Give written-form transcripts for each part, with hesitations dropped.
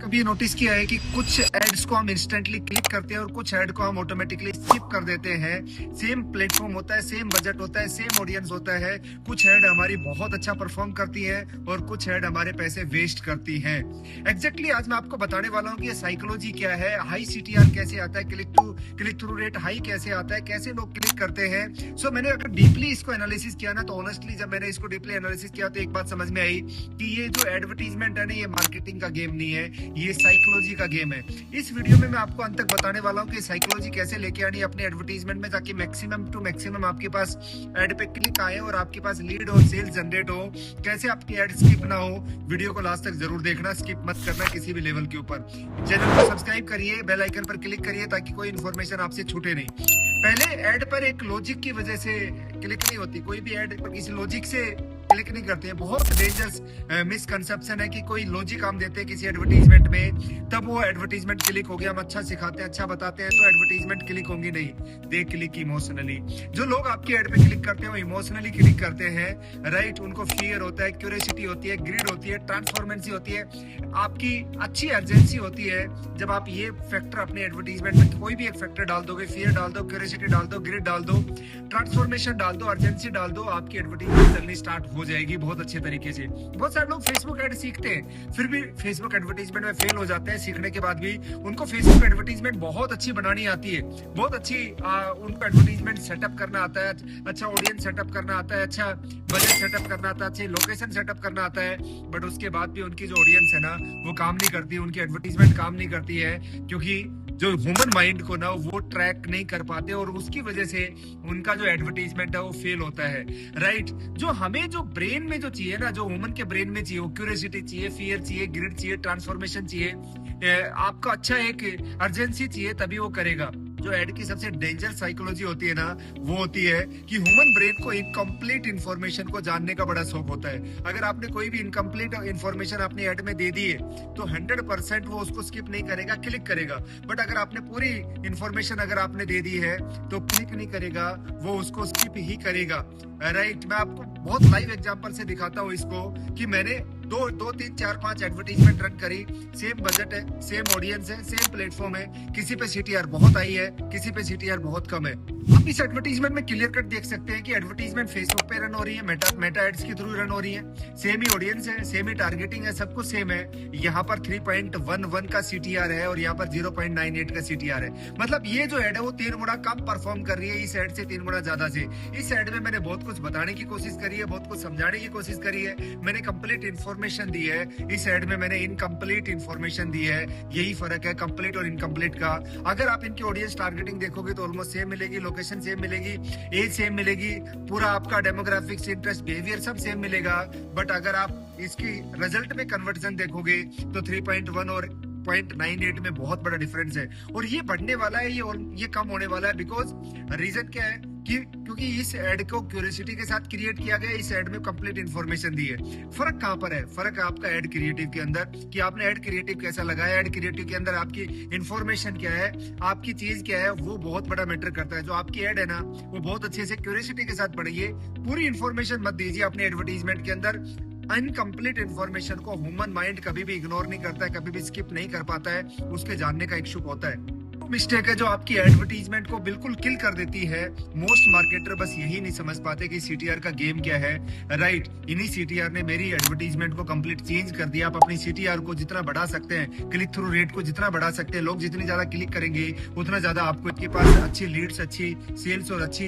कभी ये नोटिस किया है कि कुछ एड्स को हम इंस्टेंटली क्लिक करते हैं और कुछ एड को हम ऑटोमेटिकली स्किप कर देते हैं। सेम प्लेटफॉर्म होता है, सेम बजट होता है, सेम ऑडियंस होता है, कुछ एड हमारी बहुत अच्छा परफॉर्म करती है और कुछ एड हमारे पैसे वेस्ट करती है। एग्जैक्टली आज मैं आपको बताने वाला हूँ कि ये साइकोलॉजी क्या है, हाई सीटीआर कैसे आता है, क्लिक थ्रू रेट हाई कैसे आता है, कैसे लोग क्लिक करते हैं। सो मैंने अगर डीपली इसको एनालिसिस किया ना, तो ऑनेस्टली जब मैंने इसको डीपली एनालिसिस किया तो एक बात समझ में आई कि ये जो एडवर्टीजमेंट है ना, ये मार्केटिंग का गेम नहीं है, ये साइकोलॉजी का गेम है। इस वीडियो में मैं आपको अंत तक बताने वाला हूँ कि साइकोलॉजी कैसे लेके आनी है अपने एडवर्टीजमेंट में, ताकि मैक्सिमम टू मैक्सिमम आपके पास एड पे क्लिक आए और आपके पास लीड और सेल्स जनरेट हो। कैसे आपकी एड स्किप ना हो, वीडियो को लास्ट तक जरूर देखना, स्किप मत करना किसी भी लेवल के ऊपर। चैनल को सब्सक्राइब करिए, बेल आइकन पर क्लिक करिए ताकि कोई इन्फॉर्मेशन आपसे छूटे नहीं। पहले एड पर एक लॉजिक की वजह से क्लिक नहीं होती, कोई भी एड पर किसी लॉजिक से क्लिक नहीं करते हैं। बहुत डेंजरस मिसकंसेप्शन है कि कोई लॉजिक हम देते हैं किसी एडवर्टीजमेंट में, तब वो एडवर्टीजमेंट क्लिक हो गया। हम अच्छा सिखाते हैं, अच्छा बताते हैं तो एडवर्टीजमेंट क्लिक होंगी नहीं, दे क्लिक इमोशनली। जो लोग आपकी एड पे क्लिक करते हैं वो इमोशनली क्लिक करते हैं, राइट। उनको फियर होता है, क्यूरियोसिटी होती है, ग्रिड होती है, ट्रांसफॉर्मेंसी होती है, आपकी अच्छी अर्जेंसी होती है। जब आप ये फैक्टर अपने एडवर्टीजमेंट में कोई भी एक फैक्टर डाल दोगे, फियर डाल दो, क्यूरियोसिटी डाल दो, ग्रिड डाल दो, ट्रांसफॉर्मेशन डाल दो, अर्जेंसी डाल दो, आपकी एडवर्टीजमेंट चलनी स्टार्ट हो जाएगी बहुत अच्छे तरीके से। बहुत सारे लोग फेसबुक एड सीखते हैं, फिर भी फेसबुक एडवर्टीजमेंट में फेल हो जाते हैं। सीखने के बाद भी उनको फेसबुक एडवर्टीजमेंट बहुत अच्छी बनानी आती है, बहुत अच्छी उनको एडवर्टीजमेंट सेटअप करना आता है, अच्छा ऑडियंस सेटअप करना आता है, अच्छा बजट सेटअप करना आता है, अच्छी लोकेशन सेटअप करना आता है। बट उसके बाद भी उनकी जो ऑडियंस है ना, वो काम नहीं करती, उनकी एडवर्टीजमेंट काम नहीं करती है, क्योंकि जो ह्यूमन माइंड को ना वो ट्रैक नहीं कर पाते और उसकी वजह से उनका जो एडवर्टीजमेंट है वो फेल होता है, राइट। जो हमें जो ब्रेन में जो चाहिए ना, जो ह्यूमन के ब्रेन में चाहिए, वो क्यूरियोसिटी चाहिए, फियर चाहिए, ग्रिड चाहिए, ट्रांसफॉर्मेशन चाहिए, आपका अच्छा एक अर्जेंसी चाहिए, तभी वो करेगा। जो एड की सबसे डेंजर साइकोलॉजी होती है ना, वो होती है कि ह्यूमन ब्रेन को इनकम्प्लीट इन्फॉर्मेशन को जानने का बड़ा शौक होता है। अगर आपने कोई भी इनकम्प्लीट इन्फॉर्मेशन अपनी एड में दे दी है तो 100% वो उसको स्किप नहीं करेगा, क्लिक करेगा। बट अगर आपने पूरी इन्फॉर्मेशन अगर आपने दे दी है तो क्लिक नहीं करेगा, वो उसको स्किप ही करेगा, राइट। मैं आपको बहुत लाइव एग्जांपल से दिखाता हूँ इसको कि मैंने दो 3 4 5 एडवर्टीजमेंट रन करी, सेम बजट है, सेम ऑडियंस है, सेम प्लेटफॉर्म है, किसी पे सीटीआर बहुत आई है, किसी पे सीटीआर बहुत कम है। आप इस एडवर्टीजमेंट में क्लियर कट देख सकते हैं कि एडवर्टीजमेंट फेसबुक पे रन हो रही है, मेटा एड्स के थ्रू रन हो रही है, सेम ही ऑडियंस है, सेम ही टारगेटिंग है, सब कुछ सेम है। यहाँ पर 3.11 का सीटीआर है और यहाँ पर 0.98 का सीटीआर है। मतलब ये जो एड है वो 3 गुना कम परफॉर्म कर रही है इस एड से, 3 गुना ज्यादा से। इस एड में मैंने बहुत कुछ बताने की कोशिश करी है, बहुत कुछ समझाने की कोशिश करी है, मैंने कंप्लीट इन्फॉर्मेशन दी है। इस एड में मैंने इनकम्प्लीट इन्फॉर्मेशन दी है। यही फर्क है कंप्लीट और इनकम्प्लीट का। अगर आप इनकी ऑडियंस टारगेटिंग देखोगे तो ऑलमोस्ट सेम मिलेगी, लोकेशन सेम मिलेगी, एज सेम मिलेगी, पूरा आपका डेमोग्राफिक्स, इंटरेस्ट, बिहेवियर सब सेम मिलेगा। बट अगर आप इसकी रिजल्ट में कन्वर्जन देखोगे तो 3.1 और 0.98 में बहुत बड़ा डिफरेंस है। और ये बढ़ने वाला है, ये कम होने वाला है। बिकॉज रीजन क्या है कि क्योंकि इस एड को क्यूरियोसिटी के साथ क्रिएट किया गया, इस एड में कंप्लीट इन्फॉर्मेशन दी है। फर्क कहां पर है? फर्क है आपका एड क्रिएटिव के अंदर, कि आपने एड क्रिएटिव कैसा लगाया, एड क्रिएटिव के अंदर आपकी इन्फॉर्मेशन क्या है, आपकी चीज क्या है, वो बहुत बड़ा मैटर करता है। जो आपकी एड है ना, वो बहुत अच्छे से क्यूरियोसिटी के साथ बढ़िए, पूरी इन्फॉर्मेशन मत दीजिए अपने एडवर्टीजमेंट के अंदर। अनकम्प्लीट इन्फॉर्मेशन को ह्यूमन माइंड कभी भी इग्नोर नहीं करता है, कभी भी स्किप नहीं कर पाता है, उसके जानने का इच्छुक होता है। मिस्टेक है जो आपकी एडवर्टीजमेंट को बिल्कुल किल कर देती है। मोस्ट मार्केटर बस यही नहीं समझ पाते कि सीटीआर का गेम क्या है, राइट। इन्हीं सीटीआर ने मेरी एडवर्टीजमेंट को कंप्लीट चेंज कर दिया। आप अपनी सीटीआर को जितना बढ़ा सकते हैं, क्लिक थ्रू रेट को जितना बढ़ा सकते हैं, लोग जितनी ज्यादा क्लिक करेंगे उतना ज्यादा आपको इनके पास अच्छी लीड्स, अच्छी सेल्स और अच्छी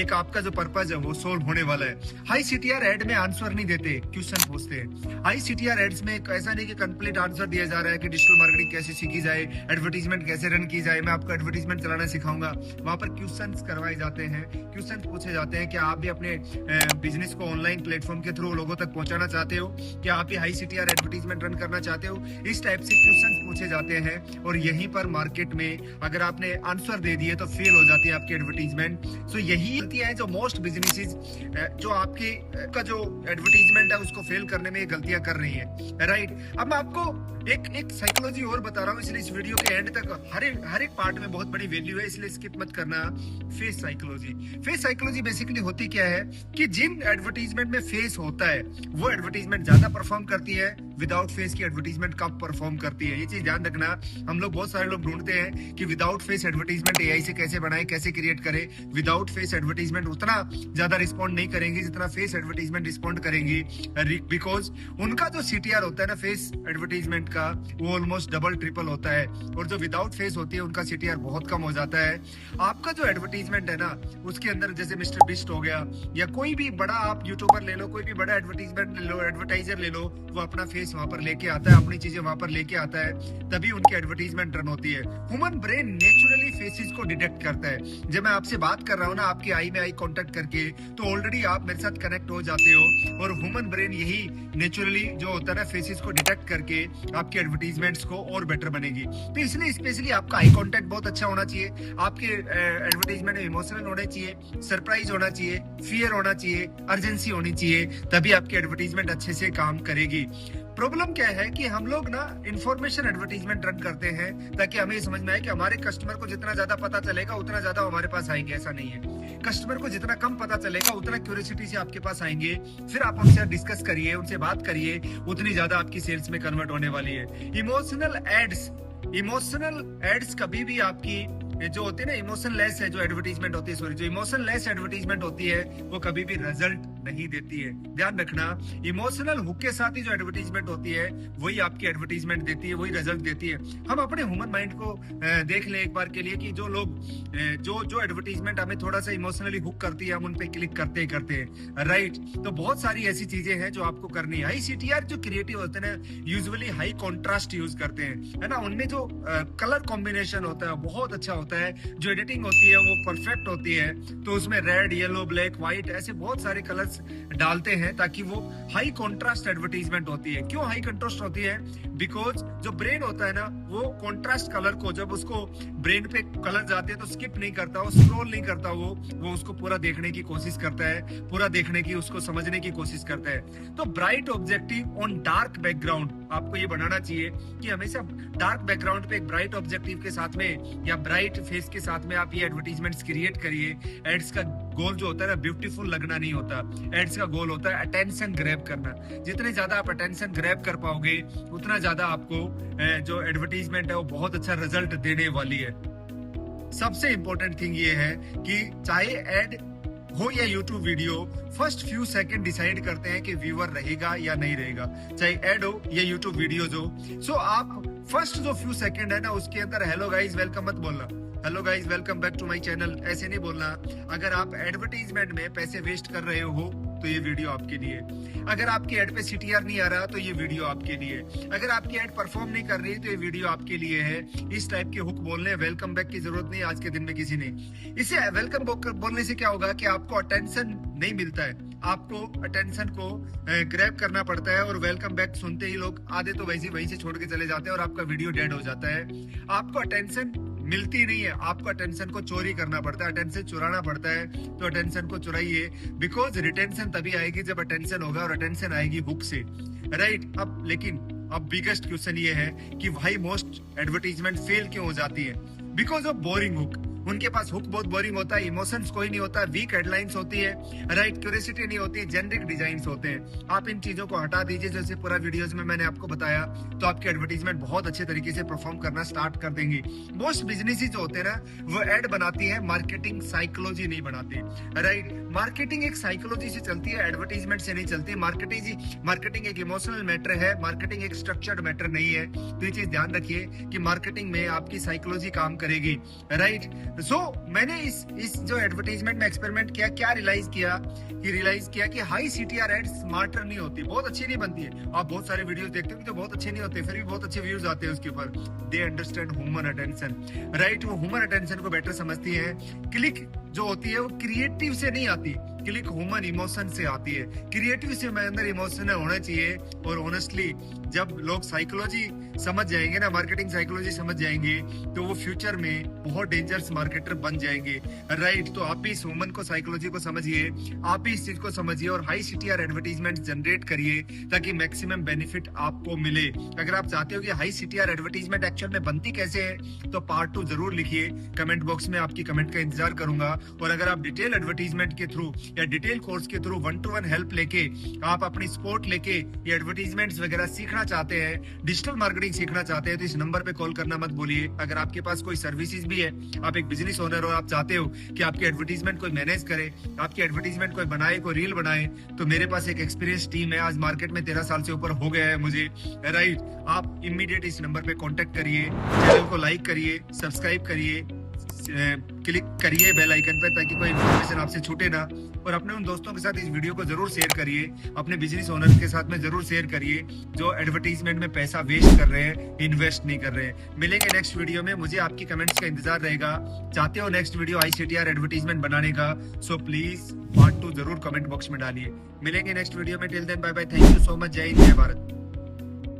एक आपका जो पर्पज है वो सोल्व होने वाला है। हाई सीटीआर एड में आंसर नहीं देते, क्वेश्चन पूछते हैं। हाई सीटीआर एड्स में ऐसा नहीं कि कंप्लीट आंसर दिया जा रहा है कि डिजिटल मार्केटिंग कैसे सीखी जाए, एडवर्टीजमेंट कैसे रन की जाए, मैं आपको एडवर्टीजमेंट चलाना सिखाऊंगा। वहां पर क्वेश्चंस करवाए जाते हैं, क्वेश्चंस पूछे जाते हैं कि आप भी अपने बिजनेस को ऑनलाइन प्लेटफॉर्म के थ्रू लोगों तक पहुंचाना चाहते हो, क्या आप भी हाई सीटीआर एडवर्टीजमेंट रन करना चाहते हो, इस टाइप से क्वेश्चंस पूछे जाते हैं। और यहीं पर मार्केट में अगर आपने आंसर दे दिए तो फेल हो जाती है आपकी एडवर्टीजमेंट। सो यही गलतियां हैं जो मोस्ट बिजनेसेस जो आपके का जो एडवर्टीजमेंट है उसको फेल करने में गलतियां कर रही है, राइट। अब मैं आपको एक साइकोलॉजी और बता रहा हूँ, इसलिए इस वीडियो के एंड तक हर एक पार्ट में बहुत बड़ी वैल्यू है, इसलिए स्किप मत करना। Face psychology. Face psychology basically होती क्या है कि जिन एडवर्टीजमेंट में फेस होता है वो एडवर्टीजमेंट ज्यादा परफॉर्म करती है, विदाउट फेस की एडवर्टीजमेंट कब परफॉर्म करती है। ये चीज ध्यान रखना। हम लोग बहुत सारे लोग ढूंढते हैं कि विदाउट फेस एडवर्टीजमेंट एआई से कैसे बनाए, कैसे क्रिएट करे। विदाउट फेस एडवर्टीजमेंट उतना ज्यादा रिस्पॉन्ड नहीं करेंगे जितना फेस एडवर्टीजमेंट रिस्पॉन्ड करेंगी, बिकॉज उनका जो सीटीआर होता है ना फेस एडवर्टीजमेंट का, वो ऑलमोस्ट डबल ट्रिपल होता है, और जो विदाउट फेस होती है उनका सीटीआर बहुत कम हो जाता है। आपका जो एडवर्टीजमेंट है ना उसके अंदर जैसे मिस्टर बिस्ट हो गया या कोई भी बड़ा आप यूट्यूबर ले लो, कोई भी बड़ा एडवर्टीजमेंट ले लो, एडवर्टाइजर ले लो, वो अपना फेस वहां पर लेके आता है, अपनी चीजें वहां पर लेके आता है, तभी उनकी एडवर्टीजमेंट रन होती है। ह्यूमन ब्रेन नेचुरली फेसेस को डिटेक्ट करता है। जब मैं आपसे बात कर रहा हूँ ना आपकी आई में आई कांटेक्ट करके, तो ऑलरेडी आप मेरे साथ कनेक्ट हो जाते हो, और ह्यूमन ब्रेन यही नेचुरली जो होता है ना फेसेस को डिटेक्ट करके आपके एडवर्टीजमेंट्स को और बेटर बनेगी। तो इसलिए स्पेशली आपका आई कांटेक्ट बहुत अच्छा होना चाहिए, आपके एडवर्टीजमेंट में इमोशनल होने चाहिए, सरप्राइज होना चाहिए, फियर होना चाहिए, अर्जेंसी होनी चाहिए, तभी आपकी एडवर्टीजमेंट अच्छे से काम करेगी। प्रॉब्लम क्या है कि हम लोग ना इंफॉर्मेशन एडवर्टीजमेंट रन करते हैं ताकि हमें समझ में आए कि हमारे कस्टमर को जितना ज्यादा पता चलेगा उतना ज्यादा हमारे पास आएंगे। ऐसा नहीं है, कस्टमर को जितना कम पता चलेगा उतना क्यूरियोसिटी से आपके पास आएंगे, फिर आप उनसे डिस्कस करिए, उनसे बात करिए, उतनी ज्यादा आपकी सेल्स में कन्वर्ट होने वाली है। इमोशनल एड्स कभी भी आपकी जो होती है ना इमोशनलेस है, जो एडवर्टीजमेंट होती है, सॉरी, जो इमोशनलेस एडवर्टीजमेंट होती है वो कभी भी रिजल्ट नहीं देती है। ध्यान रखना, इमोशनल हुक के साथ ही जो एडवर्टीजमेंट होती है वही आपकी एडवर्टीजमेंट देती है, वही रिजल्ट देती है। हम अपने ह्यूमन माइंड को देख लें एक बार के लिए कि जो लोग जो एडवर्टीजमेंट हमें थोड़ा सा इमोशनली हुक करती है, हम उन पे क्लिक करते ही करते हैं, राइट। तो बहुत सारी ऐसी चीजें हैं जो आपको करनी है। हाई सीटीआर जो क्रिएटिव होते हैं ना यूजुअली हाई कॉन्ट्रास्ट यूज करते हैं, है ना, उनमें जो कलर कॉम्बिनेशन होता है बहुत अच्छा होता है, जो एडिटिंग होती है वो परफेक्ट होती है, तो उसमें रेड, येलो, ब्लैक, व्हाइट ऐसे बहुत सारे कलर्स डालते हैं ताकि वो हाई कॉन्ट्रास्ट एडवर्टीजमेंट होती है। क्यों हाई कॉन्ट्रास्ट होती है? बिकॉज जो ब्रेन होता है ना वो कॉन्ट्रास्ट कलर को, जब उसको ब्रेन पे कलर जाते हैं तो स्किप नहीं करता, वो स्क्रॉल नहीं करता, वो उसको पूरा देखने की कोशिश करता है, पूरा देखने की, उसको समझने की कोशिश करता है। तो bright objective on dark background आपको ये बनाना चाहिए कि हमेशा डार्क बैकग्राउंड पे एक ब्राइट ऑब्जेक्टिव के साथ में या ब्राइट फेस के साथ में आप ये एडवर्टीजमेंट्स क्रिएट करिए। एड्स का गोल जो होता है ना ब्यूटीफुल लगना नहीं होता, एड्स का गोल होता है अटेंशन ग्रैब करना। जितने ज्यादा आप अटेंशन ग्रैब कर पाओगे उतना ज्यादा आपको जो एडवर्टीजमेंट है वो बहुत अच्छा रिजल्ट देने वाली है। सबसे इंपॉर्टेंट थिंग ये है कि चाहे एड हो या YouTube video, first few second decide करते हैं कि व्यूअर रहेगा या नहीं रहेगा, चाहे एड हो या यूट्यूब वीडियोज हो। सो आप फर्स्ट जो फ्यू सेकंड है ना उसके अंदर हेलो गाइस वेलकम मत बोलना, hello guys welcome back to my channel ऐसे नहीं बोलना। अगर आप एडवर्टीजमेंट में पैसे वेस्ट कर रहे हो तो ये वीडियो आपके लिए। अगर आपकी एड पे सीटीआर नहीं आ रहा तो ये वीडियो आपके लिए। अगर आपकी एड परफॉर्म नहीं कर रही तो ये वीडियो आपके लिए है। इस टाइप के हुक बोलने, वेलकम बैक की जरूरत नहीं आज के दिन में किसी ने। इसे वेलकम बोलने से क्या होगा कि आपको अटेंशन नहीं मिलता है, आपको अटेंशन को ग्रैब करना पड़ता है, और वेलकम बैक सुनते ही लोग आधे तो वहीं से छोड़ के चले जाते हैं और आपका वीडियो डेड हो जाता है। आपको अटेंशन मिलती नहीं है, आपको अटेंशन को चोरी करना पड़ता है, अटेंशन चुराना पड़ता है। तो अटेंशन को चुराइए, बिकॉज रिटेंशन तभी आएगी जब अटेंशन होगा, और अटेंशन आएगी हुक से, राइट। अब बिगेस्ट क्वेश्चन ये है कि भाई मोस्ट एडवर्टीजमेंट फेल क्यों हो जाती है? Because of boring hook. उनके पास हुक बहुत बोरिंग होता है, इमोशंस कोई नहीं होता, वीक हेडलाइंस होती है, राइट, क्यूरियोसिटी नहीं होती है, जेनरिक डिजाइन्स होते हैं। आप इन चीजों को हटा दीजिए जैसे पूरा वीडियोस में मैंने आपको बताया, तो आपकी एडवर्टीजमेंट बहुत अच्छे तरीके से परफॉर्म करना स्टार्ट कर देंगी। मोस्ट बिजनेसेस जो होते हैं ना वो एड बनाती है, मार्केटिंग साइकोलॉजी नहीं बनाती, राइट। मार्केटिंग एक साइकोलॉजी से चलती है, एडवर्टीजमेंट से नहीं चलती। मार्केटिंग एक इमोशनल मैटर है, मार्केटिंग एक स्ट्रक्चर्ड मैटर नहीं है। तो ये चीज ध्यान रखिए कि मार्केटिंग में आपकी साइकोलॉजी काम करेगी, राइट। सो मैंने इस जो एडवर्टाइजमेंट में एक्सपेरिमेंट किया, क्या रियलाइज किया कि हाई सीटीआर एड स्मार्टर नहीं होती, बहुत अच्छी नहीं बनती है। आप बहुत सारे वीडियोस देखते हो कि जो बहुत अच्छे नहीं होते, फिर भी बहुत अच्छे व्यूज आते हैं उसके ऊपर। They understand human attention, right. वो ह्यूमन अटेंशन को बेटर समझती है। क्लिक जो होती है वो क्रिएटिव से नहीं आती, क्लिक ह्यूमन इमोशन से आती है। क्रिएटिव से मेरे अंदर इमोशन होना चाहिए, और ऑनेस्टली जब लोग साइकोलॉजी समझ जाएंगे ना, मार्केटिंग साइकोलॉजी समझ जाएंगे, तो वो फ्यूचर में बहुत डेंजरस मार्केटर बन जाएंगे, राइट। तो आप भी इस ह्यूमन को, साइकोलॉजी को समझिए, आप भी इस चीज को समझिए और हाई सीटीआर एडवर्टीजमेंट जनरेट करिए ताकि मैक्सिमम बेनिफिट आपको मिले। अगर आप चाहते हो कि हाई सीटीआर एडवर्टीजमेंट एक्चुअल में बनती कैसे है तो पार्ट 2 जरूर लिखिए, कमेंट बॉक्स में आपकी कमेंट का इंतजार करूंगा। और अगर आप डिटेल एडवर्टीजमेंट के थ्रू या डिटेल कोर्स के थ्रू 1-to-1 हेल्प लेके आप अपनी सपोर्ट लेके ये एडवर्टीजमेंट्स वगैरह सीखना चाहते हैं, डिजिटल मार्केटिंग सीखना चाहते हैं, तो इस नंबर पे कॉल करना मत भूलिए। अगर आपके पास कोई सर्विसेज भी है, आप एक बिजनेस ओनर हो, आप चाहते हो कि आपकी एडवर्टीजमेंट कोई मैनेज करे, आपकी एडवर्टीजमेंट कोई बनाए, कोई रील बनाए, तो मेरे पास एक एक्सपीरियंस टीम है। आज मार्केट में 13 साल से ऊपर हो गया है मुझे, राइट। आप इमीडिएट इस नंबर पे कांटेक्ट करिए, चैनल को लाइक करिए, सब्सक्राइब करिए, क्लिक करिए बेल आइकन पे, ताकि कोई इन्फॉर्मेशन आपसे छूटे ना। और अपने उन दोस्तों के साथ इस वीडियो को जरूर शेयर करिए, अपने बिजनेस ओनर के साथ में जरूर शेयर करिए जो एडवर्टीजमेंट में पैसा वेस्ट कर रहे हैं, इन्वेस्ट नहीं कर रहे हैं। मिलेंगे नेक्स्ट वीडियो में, मुझे आपकी कमेंट्स का इंतजार रहेगा। चाहते हो नेक्स्ट वीडियो ICTR एडवर्टीजमेंट बनाने का, सो प्लीज पार्ट 2 जरूर कमेंट बॉक्स में डालिए। मिलेंगे नेक्स्ट वीडियो में, till then bye bye, thank you so much, जय हिंद, जय भारत।